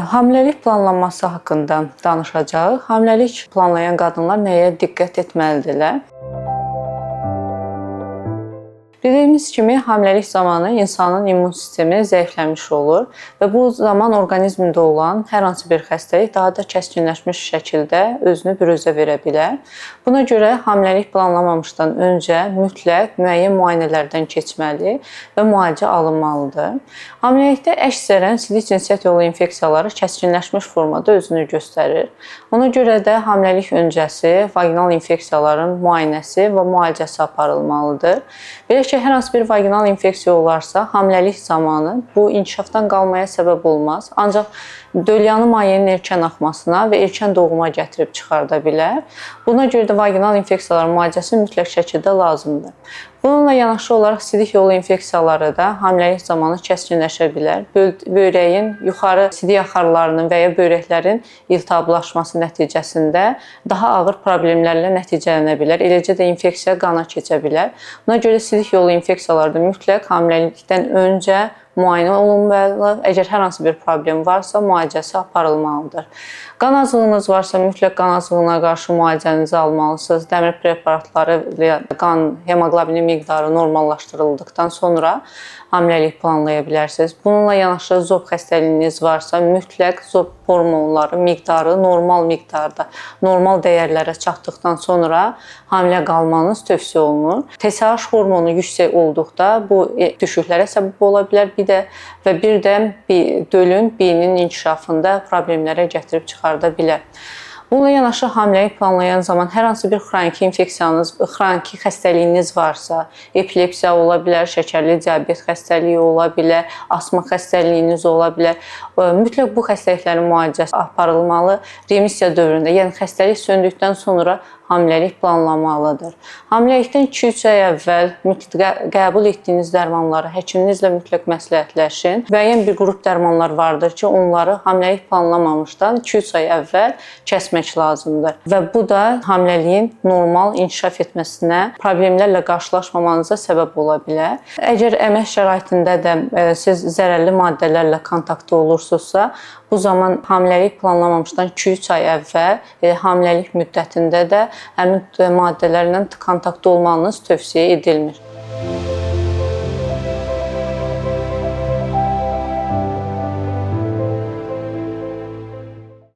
Hamiləlik planlanması haqqında danışacağıq. Hamiləlik planlayan qadınlar nəyə diqqət etməlidirlər? Bildiyimiz kimi, hamiləlik zamanı insanın immun sistemi zəifləmiş olur və bu zaman orqanizmində olan hər hansı bir xəstəlik daha da kəskinləşmiş şəkildə özünü büruzə verə bilər. Buna görə hamiləlik planlamamışdan öncə mütləq müəyyən müayinələrdən keçməli və müalicə alınmalıdır. Hamiləlikdə əksərən sidik cinsiyyət yolu infeksiyaları kəskinləşmiş formada özünü göstərir. Ona görə də hamiləlik öncəsi vaginal infeksiyaların müayinəsi və müalicəsi aparılmalıdır. Belə ki, hər hansı bir vaginal infeksiya olarsa, hamiləlik zamanı bu inkişafdan qalmaya səbəb olmaz. Ancaq dölyanı mayenin erkən axmasına və erkən doğuma gətirib çıxarda bilər. Buna görə də vaginal infeksiyaların müalicəsi mütləq şəkildə lazımdır. Bununla yanaşı olaraq sidik yolu infeksiyaları da hamiləlik zamanı kəskinləşə bilər. Böyrəyin yuxarı sidik axarlarının və ya böyrəklərin iltihablaşması nəticəsində daha ağır problemlərlə nəticələnə bilər. Eləcə də infeksiya qana keçə bilər. Buna görə sidik yolu infeksiyaları da mütləq hamiləlikdən öncə müayinə olunmalı. Əgər hər hansı bir problem varsa, müalicəsi aparılmalıdır. Qan azlığınız varsa, mütləq qan azlığına qarşı müalicənizi almalısınız. Dəmir preparatları və qan hemoqlobinin miqdarı normallaşdırıldıqdan sonra hamiləlik planlaya bilərsiniz. Bununla yanaşı zob xəstəliyiniz varsa, mütləq zob hormonları miqdarı normal miqdarda, normal dəyərlərə çatdıqdan sonra hamilə qalmanız tövsiyə olunur. TSH hormonu yüksək olduqda bu düşüklərə səbəb ola bilər. Bir də dölün beynin inkişafında problemlərə gətirib çıxarda bilər. Bununla yanaşı hamiləlik planlayan zaman hər hansı bir xroniki infeksiyanız, xroniki xəstəliyiniz varsa, epilepsiya ola bilər, şəkərli diabet xəstəliyi ola bilər, asma xəstəliyiniz ola bilər. Mütləq bu xəstəliklərin müalicəsi aparılmalı. Remisiya dövründə, yəni xəstəlik söndükdən sonra hamiləlik planlanmalıdır. Hamiləlikdən 2-3 ay əvvəl qəbul etdiyiniz dərmanları həkiminizlə mütləq məsləhətləşin. Müəyyən bir qrup dərmanlar vardır ki, onları hamiləlik planlamamışdan 2-3 ay əvvəl kəsmək lazımdır. Və bu da hamiləliyin normal inkişaf etməsinə, problemlərlə qarşılaşmamanıza səbəb ola bilər. Əgər əmək şəraitində də siz zərərli maddələrlə kontaktda olursunuzsa, bu zaman hamiləlik planlamamışdan 2-3 ay əvvəl hamiləlik müddətində də həmin maddələrlə kontaktda olmanız tövsiyə edilmir.